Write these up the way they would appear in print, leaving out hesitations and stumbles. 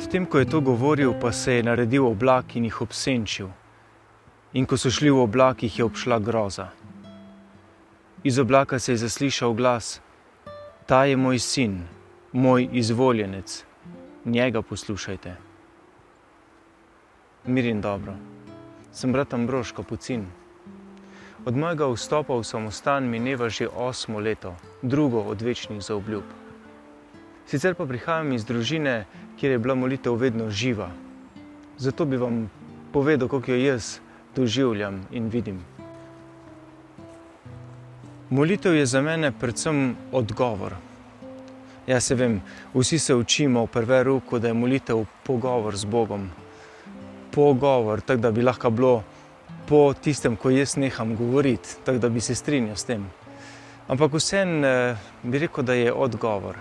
Medtem ko je to govoril, pa se je naredil oblak in jih obsenčil. In ko so šli v oblak, jih je obšla groza. Iz oblaka se je zaslišal glas: Ta je moj sin, moj izvoljenec, njega poslušajte. Mir in dobro. Sem brat Ambrož Kapucin. Od mojega vstopa v samostan mineva že 8. leto, drugo od večnih zaobljub. Sicer pa prihajam iz družine, kjer je bila molitev vedno živa. Zato bi vam povedal, kako jo jaz doživljam in vidim. Molitev je za mene predvsem odgovor. Ja, se vem, vsi se učimo v prve ruku, da je molitev pogovor z Bogom. Pogovor, tako da bi lahko bilo po tistem, ko jaz neham govoriti, tako da bi se strinjal s tem. Ampak vseeno bi rekel, da je odgovor.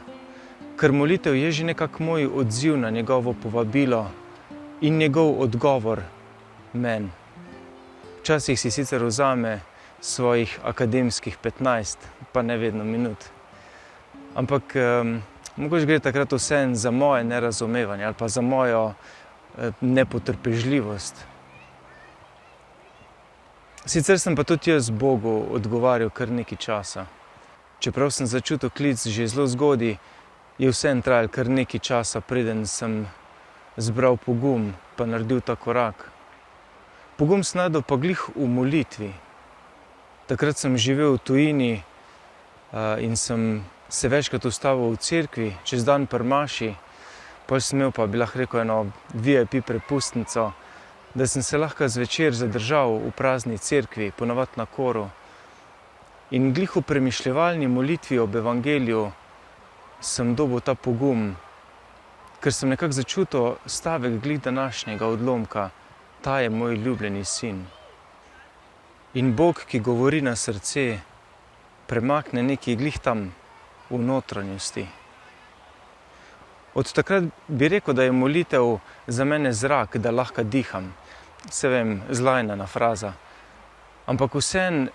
Ker molitev je že nekako moj odziv na njegovo povabilo in njegov odgovor meni. Včasih si sicer vzame svojih akademskih 15, pa ne vedno minut. Ampak mogoče gre takrat vseeno za moje nerazumevanje ali pa za mojo nepotrpežljivost. Sicer sem pa tudi jaz Bogu odgovarjal kar nekaj časa. Čeprav sem začutil klic že zelo zgodaj, je vseeno trajalo kar nekaj časa, preden sem zbral pogum pa naredil ta korak. Pogum sem našel pa glih v molitvi. Takrat sem živel v tujini in sem se večkrat ustavil v cerkvi, čez dan pri maši, potem sem imel pa, bi lahko rekel, eno VIP prepustnico, da sem se lahko zvečer zadržal v prazni cerkvi, ponavadi na koru. In glih v premišljevalni molitvi ob evangeliju sem dobil ta pogum, ker sem nekako začutil stavek glih današnjega odlomka: Ta je moj ljubljeni sin. In Bog, ki govori na srce, premakne nekaj glih tam v notranjosti. Od takrat bi rekel, da je molitev za mene zrak, da lahko diham. Se vem, zlajnana fraza. Ampak vseeno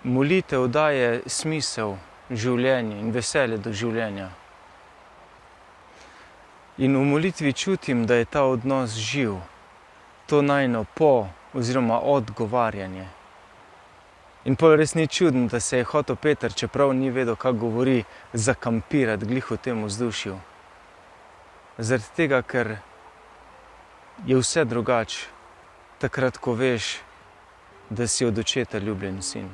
molitev daje smisel življenju in veselje do življenja. In v molitvi čutim, da je ta odnos živ, to najino po oziroma odgovarjanje. In pol res ni čudno, da se je hotel Peter, čeprav ni vedel, kako govori, zakampirati glih v tem vzdušju. Zaradi tega, ker je vse drugače, takrat, ko veš, da si od očeta ljubljen sin.